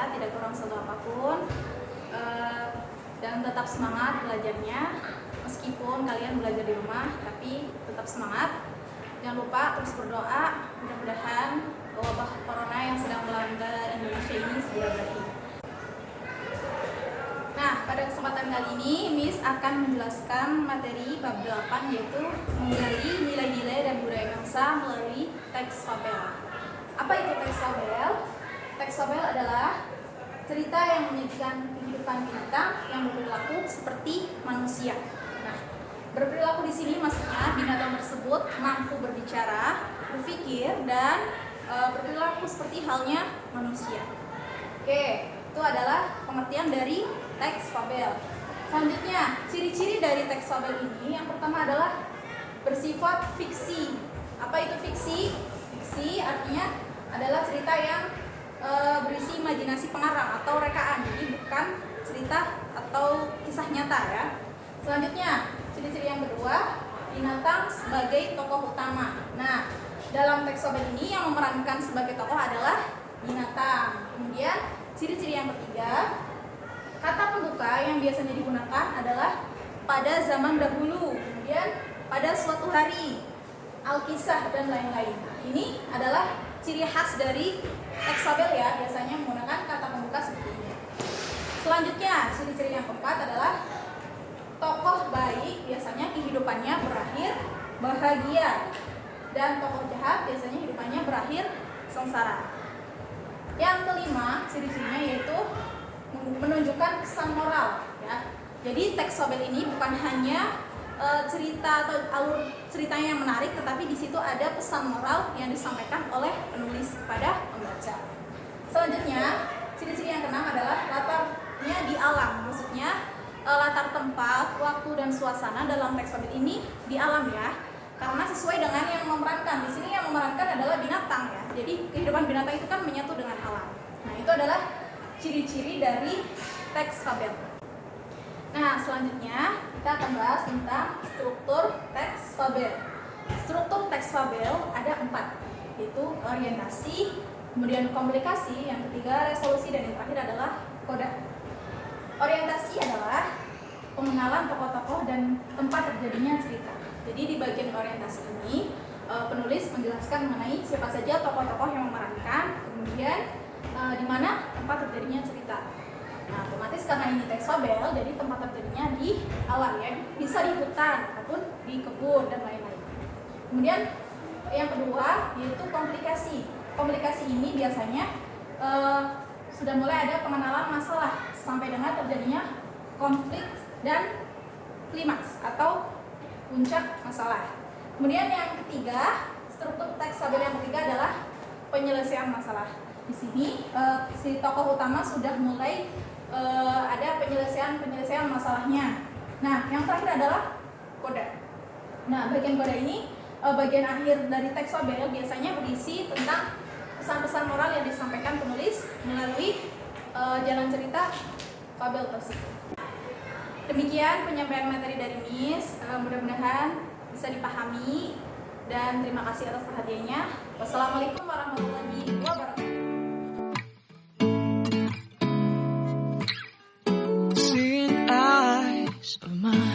ya, tidak kurang satu apapun. Dan tetap semangat belajarnya, meskipun kalian belajar di rumah, tapi tetap semangat. Jangan lupa terus berdoa, mudah-mudahan wabah corona yang sedang melanda Indonesia ini segera berakhir. Nah, pada kesempatan kali ini Miss akan menjelaskan materi bab 8, yaitu menggali nilai-nilai dan budaya bangsa melalui teks fabel. Apa itu teks fabel? Teks fabel adalah cerita yang menyajikan kehidupan binatang yang berperilaku seperti manusia. Nah, berperilaku di sini maksudnya binatang tersebut mampu berbicara, berpikir, dan berperilaku seperti halnya manusia. Oke, itu adalah pengertian dari teks fabel. Selanjutnya, ciri-ciri dari teks fabel ini yang pertama adalah bersifat fiksi. Apa itu fiksi? Fiksi artinya adalah cerita yang berisi imajinasi pengarang atau rekaan, jadi bukan cerita atau kisah nyata ya. Selanjutnya, ciri-ciri yang kedua, binatang sebagai tokoh utama. Nah, dalam teks fabel ini yang memerankan sebagai tokoh adalah binatang. Kemudian ciri-ciri yang ketiga, kata pembuka yang biasanya digunakan adalah pada zaman dahulu, kemudian pada suatu hari, alkisah, dan lain-lain. Ini adalah ciri khas dari teks fabel ya, biasanya menggunakan kata pembuka seperti ini. Selanjutnya, ciri-ciri yang keempat adalah tokoh baik biasanya kehidupannya berakhir bahagia, dan tokoh jahat biasanya hidupannya berakhir sengsara. Yang kelima, ciri-cirinya yaitu menunjukkan kesan moral ya. Jadi teks fabel ini bukan hanya cerita atau alur ceritanya yang menarik, tetapi di situ ada pesan moral yang disampaikan oleh penulis kepada pembaca. Selanjutnya, ciri-ciri yang keenam adalah latarnya di alam. Maksudnya latar tempat, waktu, dan suasana dalam teks fabel ini di alam ya. Karena sesuai dengan yang memerankan. Di sini yang memerankan adalah binatang ya. Jadi kehidupan binatang itu kan menyatu dengan alam. Nah, itu adalah ciri-ciri dari teks fabel. Nah, selanjutnya kita akan bahas tentang struktur teks fabel. Struktur teks fabel ada 4, yaitu orientasi, kemudian komunikasi, yang ketiga resolusi, dan yang terakhir adalah koda. Orientasi adalah pengenalan tokoh-tokoh dan tempat terjadinya cerita. Jadi di bagian orientasi ini penulis menjelaskan mengenai siapa saja tokoh-tokoh yang memerankan, kemudian di mana tempat terjadinya cerita. Nah, otomatis karena ini teks fabel, jadi tempat terjadinya di alam ya, bisa di hutan ataupun di kebun dan lain-lain. Kemudian yang kedua yaitu komplikasi. Komplikasi ini biasanya sudah mulai ada pengenalan masalah sampai dengan terjadinya konflik dan klimaks atau puncak masalah. Kemudian yang ketiga, struktur teks fabel yang ketiga adalah penyelesaian masalah. Di sini si tokoh utama sudah mulai ada penyelesaian masalahnya. Nah, yang terakhir adalah koda. Nah, bagian koda ini bagian akhir dari teks fabel biasanya berisi tentang pesan-pesan moral yang disampaikan penulis melalui jalan cerita fabel tersebut. Demikian penyampaian materi dari Miss, mudah-mudahan bisa dipahami, dan terima kasih atas perhatiannya. Wassalamualaikum warahmatullahi wabarakatuh. Seeing eyes of mine.